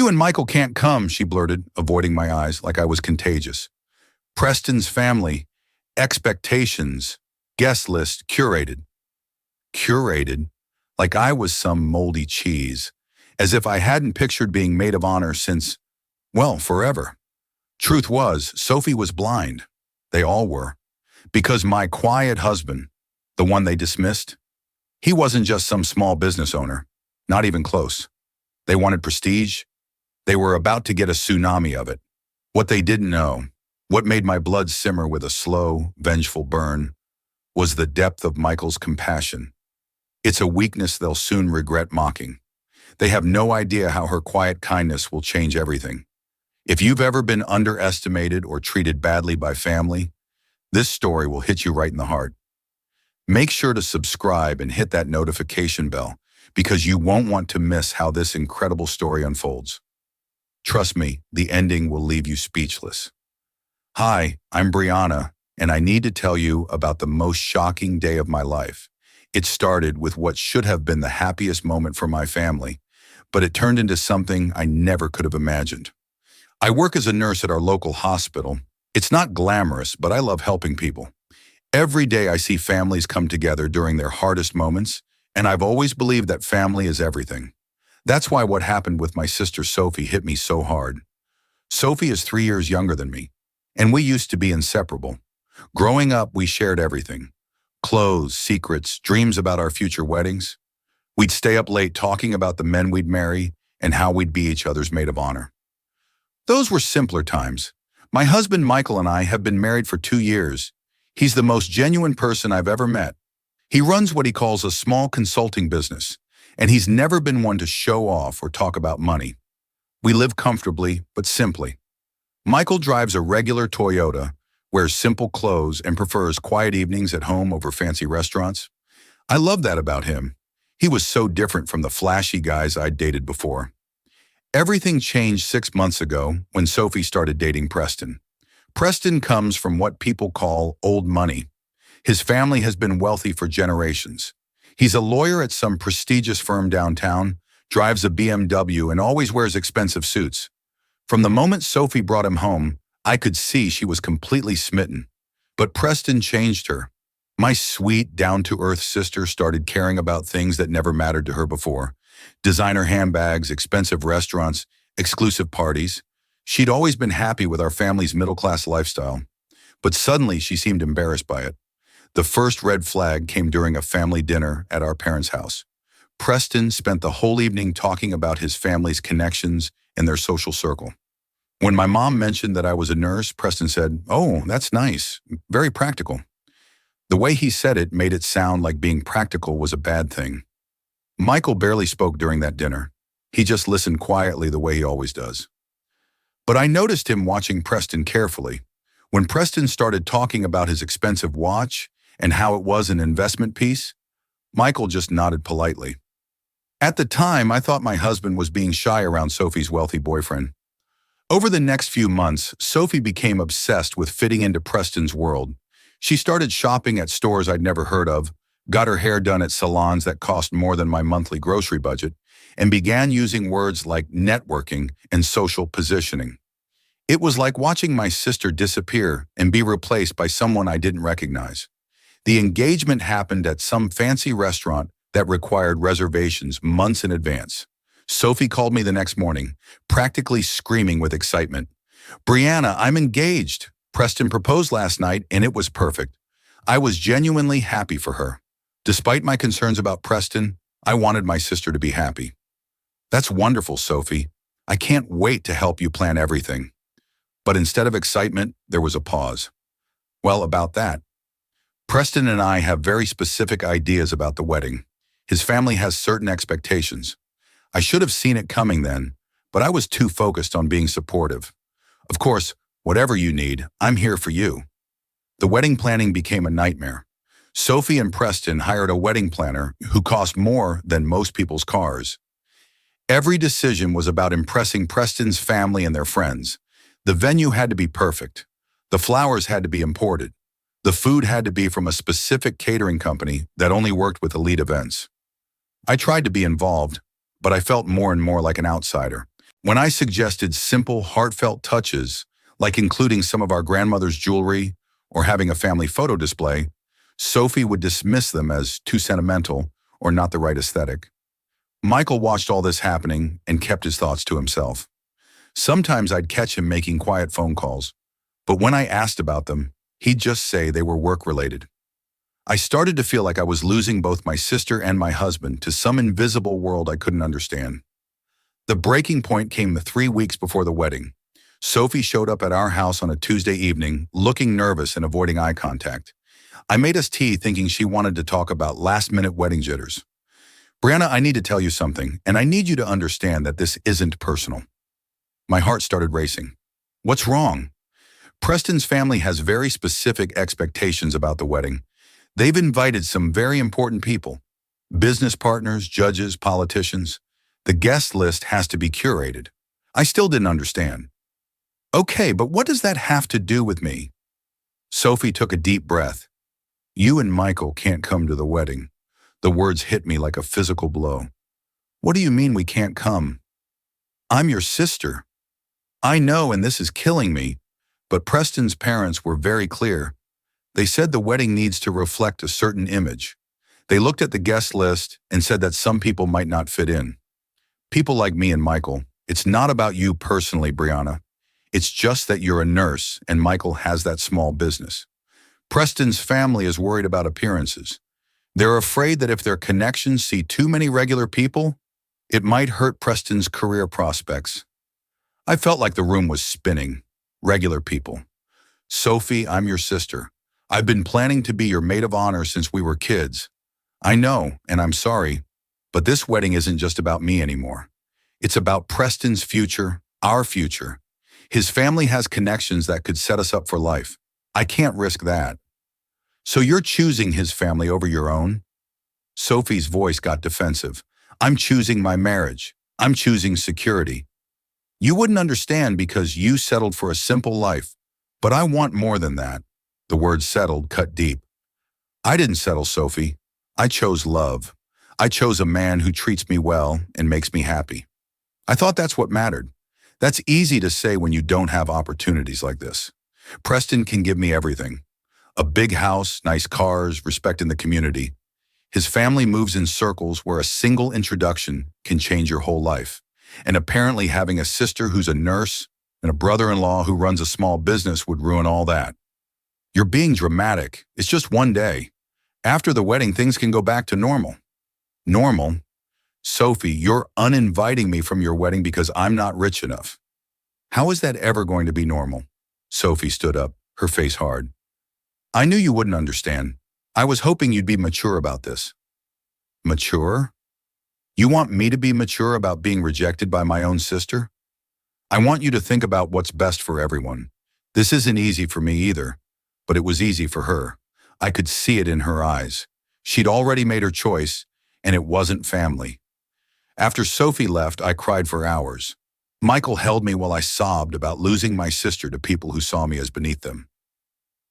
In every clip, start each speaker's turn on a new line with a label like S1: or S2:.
S1: "You and Michael can't come," she blurted, avoiding my eyes like I was contagious. "Preston's family, expectations, guest list curated." Curated? Like I was some moldy cheese. As if I hadn't pictured being maid of honor since, well, forever. Truth was, Sophie was blind. They all were. Because my quiet husband, the one they dismissed, he wasn't just some small business owner. Not even close. They wanted prestige. They were about to get a tsunami of it. What they didn't know, what made my blood simmer with a slow, vengeful burn, was the depth of Michael's compassion. It's a weakness they'll soon regret mocking. They have no idea how her quiet kindness will change everything. If you've ever been underestimated or treated badly by family, this story will hit you right in the heart. Make sure to subscribe and hit that notification bell because you won't want to miss how this incredible story unfolds. Trust me, the ending will leave you speechless. Hi, I'm Brianna, and I need to tell you about the most shocking day of my life. It started with what should have been the happiest moment for my family, but it turned into something I never could have imagined. I work as a nurse at our local hospital. It's not glamorous, but I love helping people. Every day I see families come together during their hardest moments, and I've always believed that family is everything. That's why what happened with my sister Sophie hit me so hard. Sophie is 3 years younger than me, and we used to be inseparable. Growing up, we shared everything. Clothes, secrets, dreams about our future weddings. We'd stay up late talking about the men we'd marry and how we'd be each other's maid of honor. Those were simpler times. My husband Michael and I have been married for 2 years. He's the most genuine person I've ever met. He runs what he calls a small consulting business, and he's never been one to show off or talk about money. We live comfortably, but simply. Michael drives a regular Toyota, wears simple clothes, and prefers quiet evenings at home over fancy restaurants. I love that about him. He was so different from the flashy guys I'd dated before. Everything changed 6 months ago when Sophie started dating Preston. Preston comes from what people call old money. His family has been wealthy for generations. He's a lawyer at some prestigious firm downtown, drives a BMW, and always wears expensive suits. From the moment Sophie brought him home, I could see she was completely smitten. But Preston changed her. My sweet, down-to-earth sister started caring about things that never mattered to her before. Designer handbags, expensive restaurants, exclusive parties. She'd always been happy with our family's middle-class lifestyle. But suddenly she seemed embarrassed by it. The first red flag came during a family dinner at our parents' house. Preston spent the whole evening talking about his family's connections and their social circle. When my mom mentioned that I was a nurse, Preston said, "Oh, that's nice. Very practical." The way he said it made it sound like being practical was a bad thing. Michael barely spoke during that dinner. He just listened quietly the way he always does. But I noticed him watching Preston carefully. When Preston started talking about his expensive watch and how it was an investment piece, Michael just nodded politely. At the time, I thought my husband was being shy around Sophie's wealthy boyfriend. Over the next few months, Sophie became obsessed with fitting into Preston's world. She started shopping at stores I'd never heard of, got her hair done at salons that cost more than my monthly grocery budget, and began using words like networking and social positioning. It was like watching my sister disappear and be replaced by someone I didn't recognize. The engagement happened at some fancy restaurant that required reservations months in advance. Sophie called me the next morning, practically screaming with excitement. "Brianna, I'm engaged. Preston proposed last night and it was perfect." I was genuinely happy for her. Despite my concerns about Preston, I wanted my sister to be happy. "That's wonderful, Sophie. I can't wait to help you plan everything." But instead of excitement, there was a pause. Well, about that. Preston and I have very specific ideas about the wedding. His family has certain expectations. I should have seen it coming then, but I was too focused on being supportive. Of course, whatever you need, I'm here for you. The wedding planning became a nightmare. Sophie and Preston hired a wedding planner who cost more than most people's cars. Every decision was about impressing Preston's family and their friends. The venue had to be perfect. The flowers had to be imported. The food had to be from a specific catering company that only worked with elite events. I tried to be involved, but I felt more and more like an outsider. When I suggested simple, heartfelt touches, like including some of our grandmother's jewelry or having a family photo display, Sophie would dismiss them as too sentimental or not the right aesthetic. Michael watched all this happening and kept his thoughts to himself. Sometimes I'd catch him making quiet phone calls, but when I asked about them, he'd just say they were work-related. I started to feel like I was losing both my sister and my husband to some invisible world I couldn't understand. The breaking point came the 3 weeks before the wedding. Sophie showed up at our house on a Tuesday evening, looking nervous and avoiding eye contact. I made us tea thinking she wanted to talk about last-minute wedding jitters. "Brianna, I need to tell you something, and I need you to understand that this isn't personal." My heart started racing. "What's wrong?" "Preston's family has very specific expectations about the wedding. They've invited some very important people. Business partners, judges, politicians. The guest list has to be curated." I still didn't understand. "Okay, but what does that have to do with me?" Sophie took a deep breath. "You and Michael can't come to the wedding." The words hit me like a physical blow. "What do you mean we can't come?" "I'm your sister." "I know, and this is killing me." But Preston's parents were very clear. They said the wedding needs to reflect a certain image. They looked at the guest list and said that some people might not fit in. People like me and Michael. It's not about you personally, Brianna. It's just that you're a nurse and Michael has that small business. Preston's family is worried about appearances. They're afraid that if their connections see too many regular people, it might hurt Preston's career prospects. I felt like the room was spinning. Regular people. "Sophie, I'm your sister. I've been planning to be your maid of honor since we were kids. I know, and I'm sorry, but this wedding isn't just about me anymore. It's about Preston's future, our future. His family has connections that could set us up for life. I can't risk that." "So you're choosing his family over your own?" Sophie's voice got defensive. "I'm choosing my marriage. I'm choosing security. You wouldn't understand because you settled for a simple life, but I want more than that." The word settled cut deep. "I didn't settle, Sophie. I chose love. I chose a man who treats me well and makes me happy. I thought that's what mattered. That's easy to say when you don't have opportunities like this. Preston can give me everything. A big house, nice cars, respect in the community. His family moves in circles where a single introduction can change your whole life. And apparently having a sister who's a nurse and a brother-in-law who runs a small business would ruin all that. You're being dramatic. It's just one day. After the wedding, things can go back to normal." "Normal? Sophie, you're uninviting me from your wedding because I'm not rich enough. How is that ever going to be normal?" Sophie stood up, her face hard. "I knew you wouldn't understand. I was hoping you'd be mature about this." "Mature? You want me to be mature about being rejected by my own sister? I want you to think about what's best for everyone. This isn't easy for me either, but it was easy for her. I could see it in her eyes. She'd already made her choice, and it wasn't family." After Sophie left, I cried for hours. Michael held me while I sobbed about losing my sister to people who saw me as beneath them.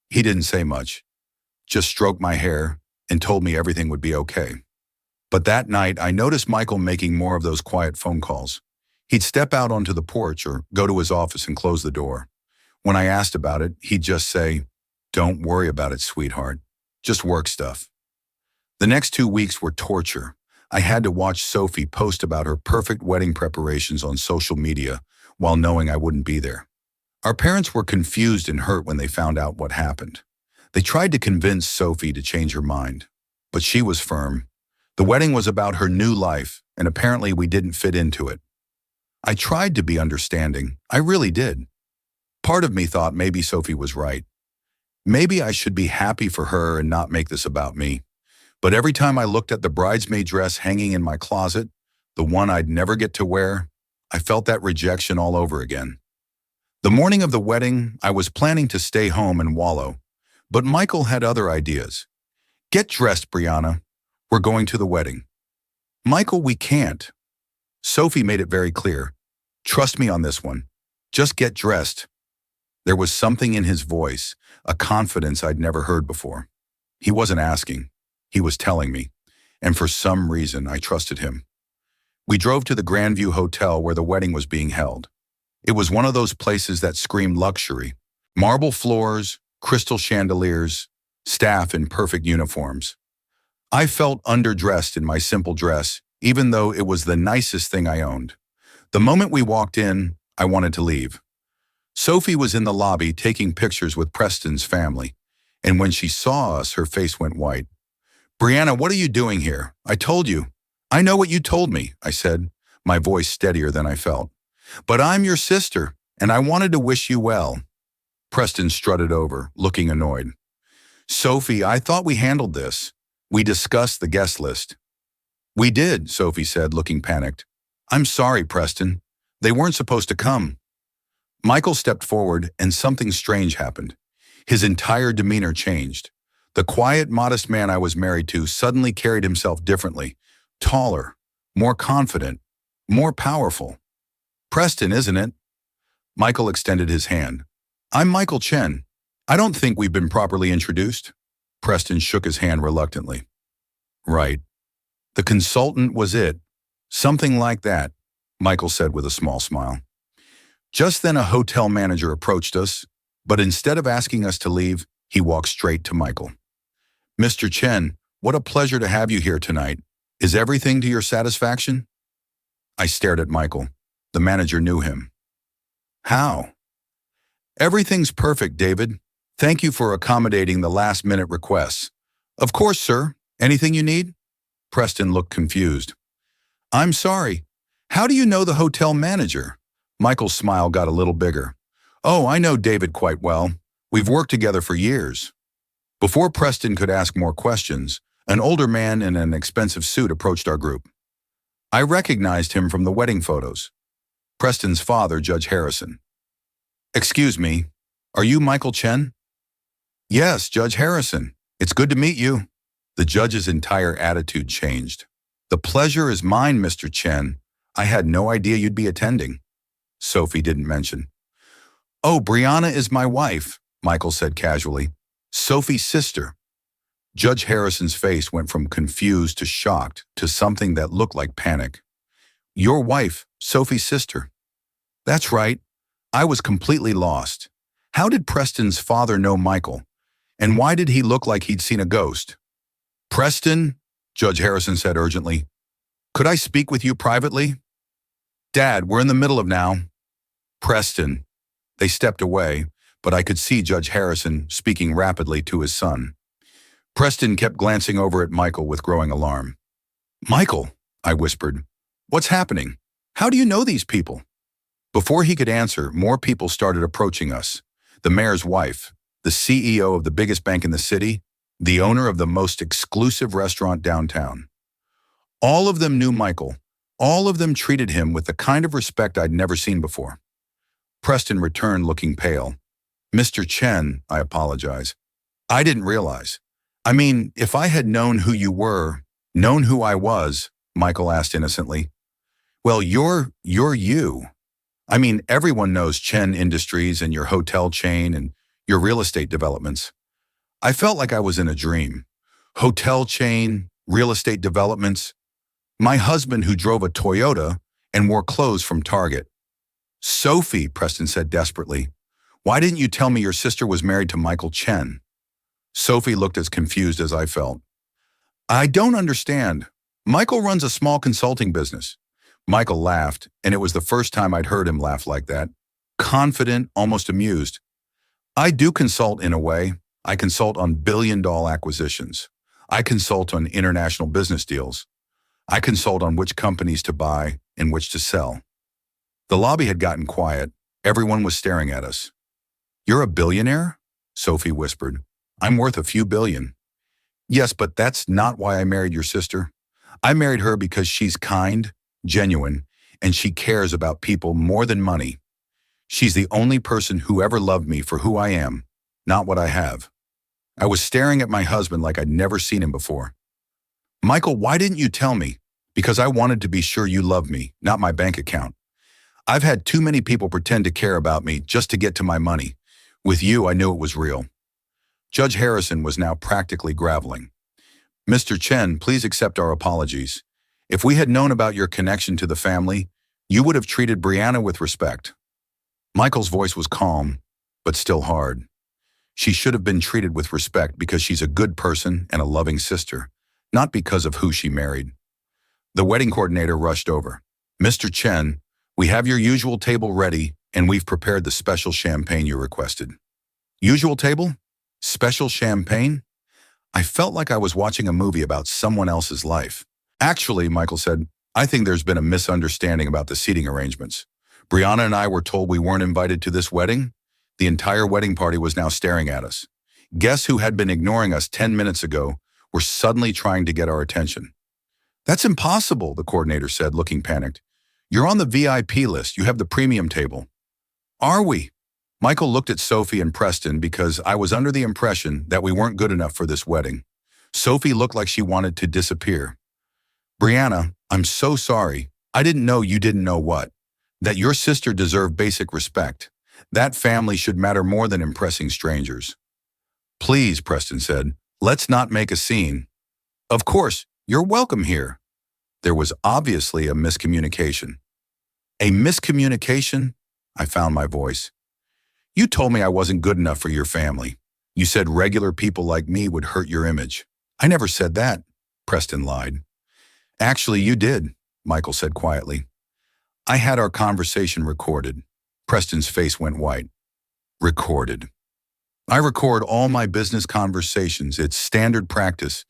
S1: He didn't say much, just stroked my hair and told me everything would be okay. But that night, I noticed Michael making more of those quiet phone calls. He'd step out onto the porch or go to his office and close the door. When I asked about it, he'd just say, "Don't worry about it, sweetheart. Just work stuff." The next 2 weeks were torture. I had to watch Sophie post about her perfect wedding preparations on social media while knowing I wouldn't be there. Our parents were confused and hurt when they found out what happened. They tried to convince Sophie to change her mind, but she was firm. The wedding was about her new life, and apparently we didn't fit into it. I tried to be understanding. I really did. Part of me thought maybe Sophie was right. Maybe I should be happy for her and not make this about me. But every time I looked at the bridesmaid dress hanging in my closet, the one I'd never get to wear, I felt that rejection all over again. The morning of the wedding, I was planning to stay home and wallow, but Michael had other ideas. "Get dressed, Brianna. We're going to the wedding." "Michael, we can't." Sophie made it very clear. "Trust me on this one. Just get dressed." There was something in his voice, a confidence I'd never heard before. He wasn't asking. He was telling me, and for some reason I trusted him. We drove to the Grandview Hotel where the wedding was being held. It was one of those places that screamed luxury. Marble floors, crystal chandeliers, staff in perfect uniforms. I felt underdressed in my simple dress, even though it was the nicest thing I owned. The moment we walked in, I wanted to leave. Sophie was in the lobby taking pictures with Preston's family, and when she saw us, her face went white. "Brianna, what are you doing here? I told you." "I know what you told me," I said, my voice steadier than I felt. "But I'm your sister, and I wanted to wish you well." Preston strutted over, looking annoyed. "Sophie, I thought we handled this. We discussed the guest list." "We did," Sophie said, looking panicked. "I'm sorry, Preston. They weren't supposed to come." Michael stepped forward, and something strange happened. His entire demeanor changed. The quiet, modest man I was married to suddenly carried himself differently, taller, more confident, more powerful. "Preston, isn't it?" Michael extended his hand. "I'm Michael Chen. I don't think we've been properly introduced." Preston shook his hand reluctantly. "Right. The consultant was it. Something like that," Michael said with a small smile. Just then a hotel manager approached us, but instead of asking us to leave, he walked straight to Michael. "Mr. Chen, what a pleasure to have you here tonight. Is everything to your satisfaction?" I stared at Michael. The manager knew him. "How?" "Everything's perfect, David. Thank you for accommodating the last-minute requests." "Of course, sir. Anything you need?" Preston looked confused. "I'm sorry. How do you know the hotel manager?" Michael's smile got a little bigger. "Oh, I know David quite well. We've worked together for years." Before Preston could ask more questions, an older man in an expensive suit approached our group. I recognized him from the wedding photos. Preston's father, Judge Harrison. "Excuse me, are you Michael Chen?" "Yes, Judge Harrison. It's good to meet you." The judge's entire attitude changed. "The pleasure is mine, Mr. Chen. I had no idea you'd be attending." Sophie didn't mention. "Oh, Brianna is my wife," Michael said casually. "Sophie's sister." Judge Harrison's face went from confused to shocked to something that looked like panic. "Your wife, Sophie's sister?" "That's right. I was completely lost. How did Preston's father know Michael? And why did he look like he'd seen a ghost?" "Preston," Judge Harrison said urgently, "could I speak with you privately?" "Dad, we're in the middle of now." "Preston." They stepped away, but I could see Judge Harrison speaking rapidly to his son. Preston kept glancing over at Michael with growing alarm. "Michael," I whispered, "what's happening? How do you know these people?" Before he could answer, more people started approaching us. The mayor's wife, the CEO of the biggest bank in the city, the owner of the most exclusive restaurant downtown. All of them knew Michael. All of them treated him with the kind of respect I'd never seen before. Preston returned looking pale. "Mr. Chen," I apologize. "I didn't realize. I mean, if I had known who you were, known who I was," Michael asked innocently. "Well, you're you. I mean, everyone knows Chen Industries and your hotel chain and your real estate developments." I felt like I was in a dream. Hotel chain, real estate developments. My husband who drove a Toyota and wore clothes from Target. "Sophie," Preston said desperately, "why didn't you tell me your sister was married to Michael Chen?" Sophie looked as confused as I felt. "I don't understand. Michael runs a small consulting business." Michael laughed, and it was the first time I'd heard him laugh like that. Confident, almost amused. "I do consult in a way. I consult on billion-dollar acquisitions. I consult on international business deals. I consult on which companies to buy and which to sell." The lobby had gotten quiet. Everyone was staring at us. "You're a billionaire?" Sophie whispered. "I'm worth a few billion." "Yes, but that's not why I married your sister. I married her because she's kind, genuine, and she cares about people more than money. She's the only person who ever loved me for who I am, not what I have." I was staring at my husband like I'd never seen him before. "Michael, why didn't you tell me?" "Because I wanted to be sure you loved me, not my bank account. I've had too many people pretend to care about me just to get to my money. With you, I knew it was real." Judge Harrison was now practically graveling. "Mr. Chen, please accept our apologies. If we had known about your connection to the family, you would have treated Brianna with respect. Michael's voice was calm, but still hard. She should have been treated with respect because she's a good person and a loving sister, not because of who she married. The wedding coordinator rushed over. Mr. Chen, we have your usual table ready, and we've prepared the special champagne you requested. Usual table? Special champagne? I felt like I was watching a movie about someone else's life. Actually, Michael said, I think there's been a misunderstanding about the seating arrangements. Brianna and I were told we weren't invited to this wedding. The entire wedding party was now staring at us. Guests who had been ignoring us 10 minutes ago were suddenly trying to get our attention. That's impossible, the coordinator said, looking panicked. You're on the VIP list. You have the premium table. Are we? Michael looked at Sophie and Preston because I was under the impression that we weren't good enough for this wedding. Sophie looked like she wanted to disappear. Brianna, I'm so sorry. I didn't know you didn't know what. That your sister deserved basic respect. That family should matter more than impressing strangers. Please, Preston said, let's not make a scene. Of course, you're welcome here. There was obviously a miscommunication. A miscommunication? I found my voice. You told me I wasn't good enough for your family. You said regular people like me would hurt your image. I never said that, Preston lied. Actually, you did, Michael said quietly. I had our conversation recorded. Preston's face went white. Recorded. I record all my business conversations. It's standard practice,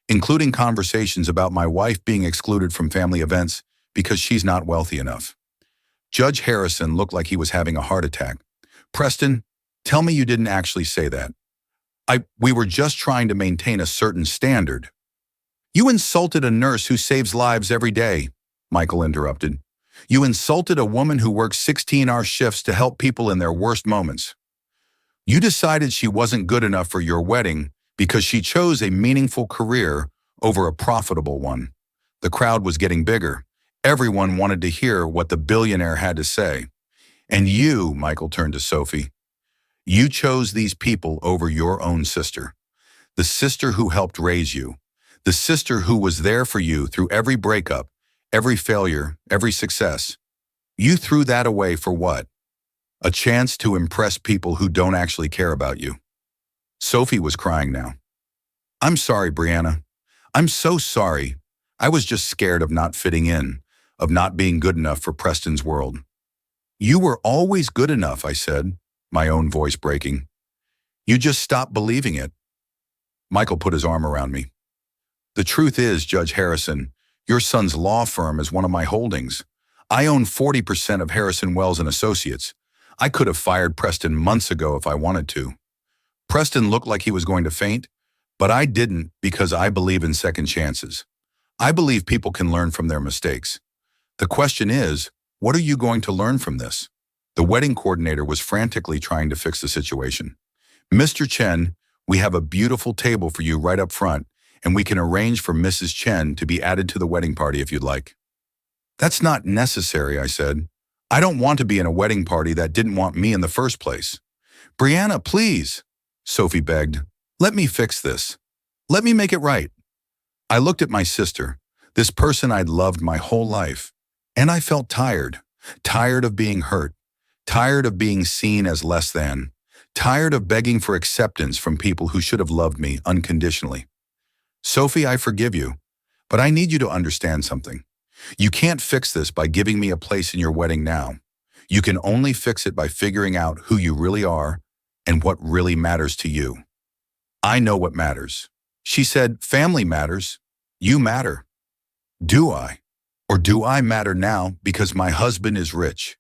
S1: including conversations about my wife being excluded from family events because she's not wealthy enough. Judge Harrison looked like he was having a heart attack. Preston, tell me you didn't actually say that. We were just trying to maintain a certain standard. You insulted a nurse who saves lives every day, Michael interrupted. You insulted a woman who works 16-hour shifts to help people in their worst moments. You decided she wasn't good enough for your wedding because she chose a meaningful career over a profitable one. The crowd was getting bigger. Everyone wanted to hear what the billionaire had to say. And you, Michael turned to Sophie, you chose these people over your own sister. The sister who helped raise you. The sister who was there for you through every breakup, every failure, every success. You threw that away for what? A chance to impress people who don't actually care about you. Sophie was crying now. I'm sorry, Brianna. I'm so sorry. I was just scared of not fitting in, of not being good enough for Preston's world. You were always good enough, I said, my own voice breaking. You just stopped believing it. Michael put his arm around me. The truth is, Judge Harrison, your son's law firm is one of my holdings. I own 40% of Harrison Wells and Associates. I could have fired Preston months ago if I wanted to. Preston looked like he was going to faint, but I didn't because I believe in second chances. I believe people can learn from their mistakes. The question is, what are you going to learn from this? The wedding coordinator was frantically trying to fix the situation. Mr. Chen, we have a beautiful table for you right up front, and we can arrange for Mrs. Chen to be added to the wedding party if you'd like. That's not necessary, I said. I don't want to be in a wedding party that didn't want me in the first place. Brianna, please, Sophie begged. Let me fix this. Let me make it right. I looked at my sister, this person I'd loved my whole life, and I felt tired. Tired of being hurt. Tired of being seen as less than. Tired of begging for acceptance from people who should have loved me unconditionally. Sophie, I forgive you, but I need you to understand something. You can't fix this by giving me a place in your wedding now. You can only fix it by figuring out who you really are and what really matters to you. I know what matters. She said, family matters. You matter. Do I? Or do I matter now because my husband is rich?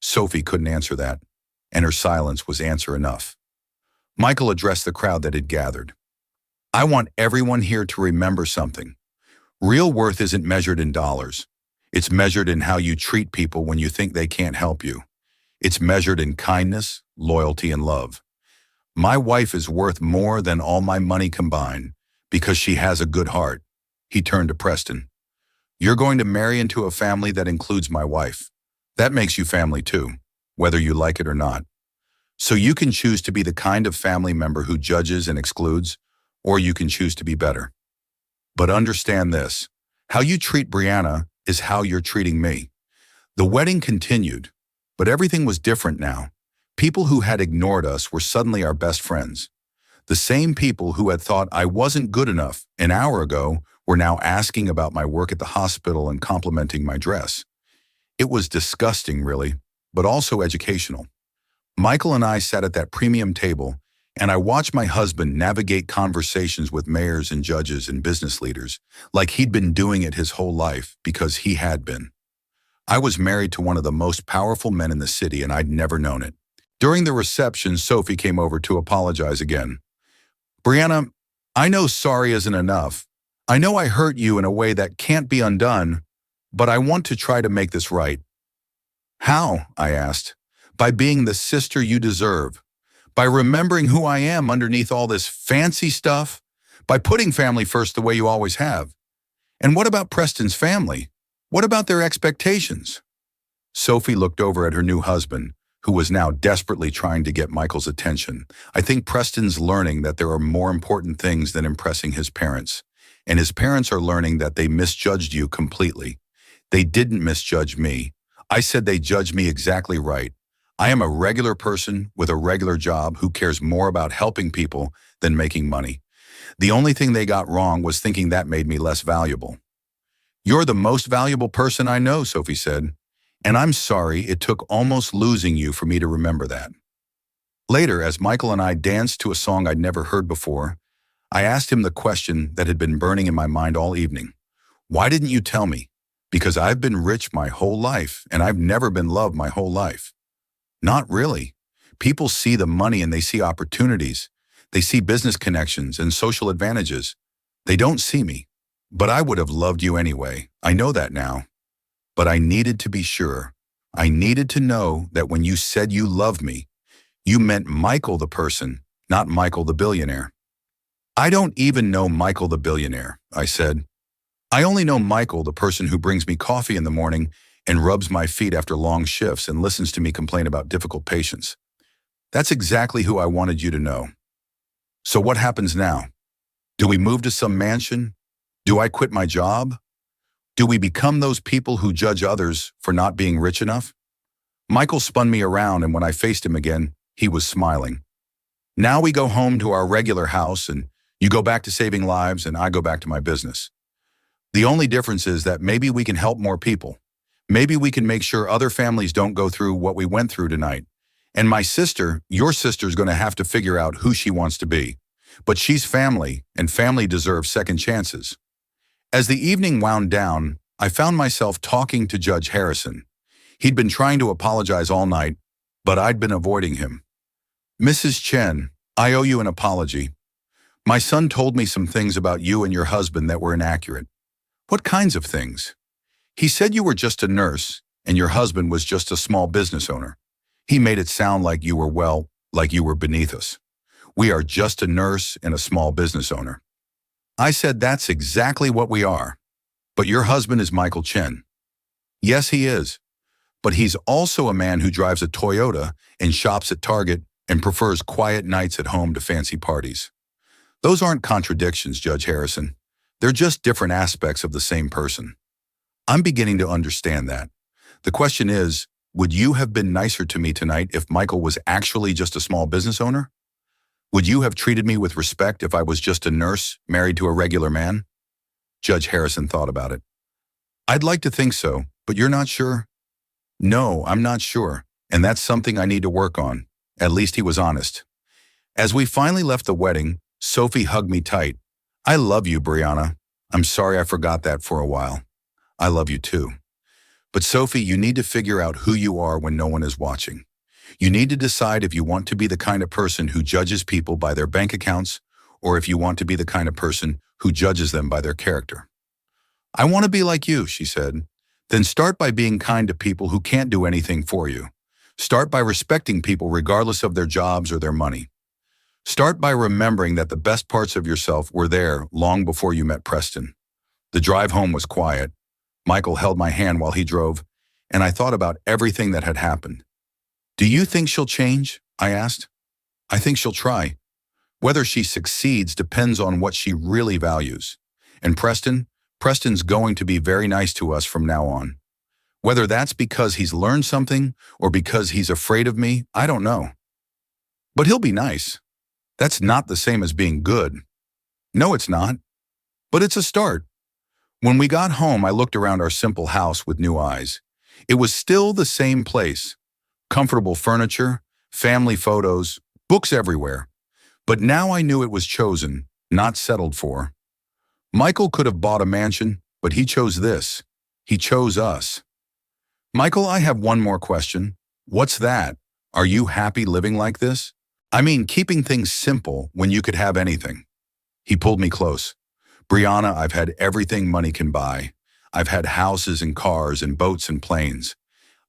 S1: Sophie couldn't answer that, and her silence was answer enough. Michael addressed the crowd that had gathered. I want everyone here to remember something. Real worth isn't measured in dollars. It's measured in how you treat people when you think they can't help you. It's measured in kindness, loyalty, and love. My wife is worth more than all my money combined because she has a good heart. He turned to Preston. You're going to marry into a family that includes my wife. That makes you family too, whether you like it or not. So you can choose to be the kind of family member who judges and excludes, or you can choose to be better. But understand this, How you treat Brianna is how you're treating me. The wedding continued, but everything was different now. People who had ignored us were suddenly our best friends. The same people who had thought I wasn't good enough an hour ago were now asking about my work at the hospital and complimenting my dress. It was disgusting, really, but also educational. Michael and I sat at that premium table, and I watched my husband navigate conversations with mayors and judges and business leaders, like he'd been doing it his whole life because he had been. I was married to one of the most powerful men in the city, and I'd never known it. During the reception, Sophie came over to apologize again. Brianna, I know sorry isn't enough. I know I hurt you in a way that can't be undone, but I want to try to make this right. How? I asked. By being the sister you deserve. By remembering who I am underneath all this fancy stuff. By putting family first the way you always have. And what about Preston's family? What about their expectations? Sophie looked over at her new husband, who was now desperately trying to get Michael's attention. I think Preston's learning that there are more important things than impressing his parents. And his parents are learning that they misjudged you completely. They didn't misjudge me. I said they judged me exactly right. I am a regular person with a regular job who cares more about helping people than making money. The only thing they got wrong was thinking that made me less valuable. You're the most valuable person I know, Sophie said. And I'm sorry it took almost losing you for me to remember that. Later, as Michael and I danced to a song I'd never heard before, I asked him the question that had been burning in my mind all evening. Why didn't you tell me? Because I've been rich my whole life, and I've never been loved my whole life. Not really. People see the money and they see opportunities. They see business connections and social advantages. They don't see me. But I would have loved you anyway. I know that now. But I needed to be sure. I needed to know that when you said you loved me, you meant Michael the person, not Michael the billionaire. I don't even know Michael the billionaire, I said. I only know Michael, the person who brings me coffee in the morning and rubs my feet after long shifts and listens to me complain about difficult patients. That's exactly who I wanted you to know. So what happens now? Do we move to some mansion? Do I quit my job? Do we become those people who judge others for not being rich enough? Michael spun me around, and when I faced him again, he was smiling. Now we go home to our regular house, and you go back to saving lives, and I go back to my business. The only difference is that maybe we can help more people. Maybe we can make sure other families don't go through what we went through tonight. And my sister, your sister's going to have to figure out who she wants to be. But she's family, and family deserves second chances. As the evening wound down, I found myself talking to Judge Harrison. He'd been trying to apologize all night, but I'd been avoiding him. Mrs. Chen, I owe you an apology. My son told me some things about you and your husband that were inaccurate. What kinds of things? He said you were just a nurse, and your husband was just a small business owner. He made it sound like you were, well, like you were beneath us. We are just a nurse and a small business owner. I said that's exactly what we are. But your husband is Michael Chen. Yes, he is. But he's also a man who drives a Toyota and shops at Target and prefers quiet nights at home to fancy parties. Those aren't contradictions, Judge Harrison. They're just different aspects of the same person. I'm beginning to understand that. The question is, would you have been nicer to me tonight if Michael was actually just a small business owner? Would you have treated me with respect if I was just a nurse married to a regular man? Judge Harrison thought about it. I'd like to think so, but you're not sure? No, I'm not sure, and that's something I need to work on. At least he was honest. As we finally left the wedding, Sophie hugged me tight. I love you, Brianna. I'm sorry I forgot that for a while. I love you too. But Sophie, you need to figure out who you are when no one is watching. You need to decide if you want to be the kind of person who judges people by their bank accounts, or if you want to be the kind of person who judges them by their character. I want to be like you, she said. Then start by being kind to people who can't do anything for you. Start by respecting people regardless of their jobs or their money. Start by remembering that the best parts of yourself were there long before you met Preston. The drive home was quiet. Michael held my hand while he drove, and I thought about everything that had happened. Do you think she'll change? I asked. I think she'll try. Whether she succeeds depends on what she really values. And Preston Preston's going to be very nice to us from now on. Whether that's because he's learned something or because he's afraid of me, I don't know. But he'll be nice. That's not the same as being good. No, it's not. But it's a start. When we got home, I looked around our simple house with new eyes. It was still the same place. Comfortable furniture, family photos, books everywhere. But now I knew it was chosen, not settled for. Michael could have bought a mansion, but he chose this. He chose us. Michael, I have one more question. What's that? Are you happy living like this? I mean, keeping things simple when you could have anything. He pulled me close. Brianna, I've had everything money can buy. I've had houses and cars and boats and planes.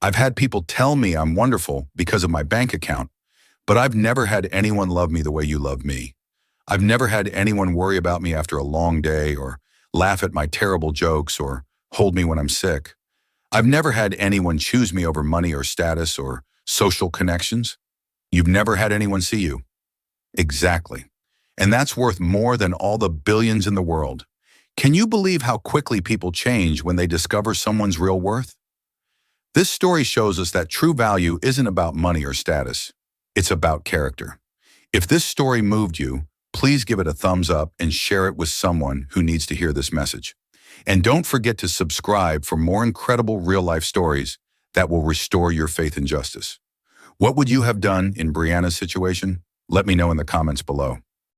S1: I've had people tell me I'm wonderful because of my bank account, but I've never had anyone love me the way you love me. I've never had anyone worry about me after a long day or laugh at my terrible jokes or hold me when I'm sick. I've never had anyone choose me over money or status or social connections. You've never had anyone see you. Exactly. And that's worth more than all the billions in the world. Can you believe how quickly people change when they discover someone's real worth? This story shows us that true value isn't about money or status. It's about character. If this story moved you, please give it a thumbs up and share it with someone who needs to hear this message. And don't forget to subscribe for more incredible real-life stories that will restore your faith in justice. What would you have done in Brianna's situation? Let me know in the comments below.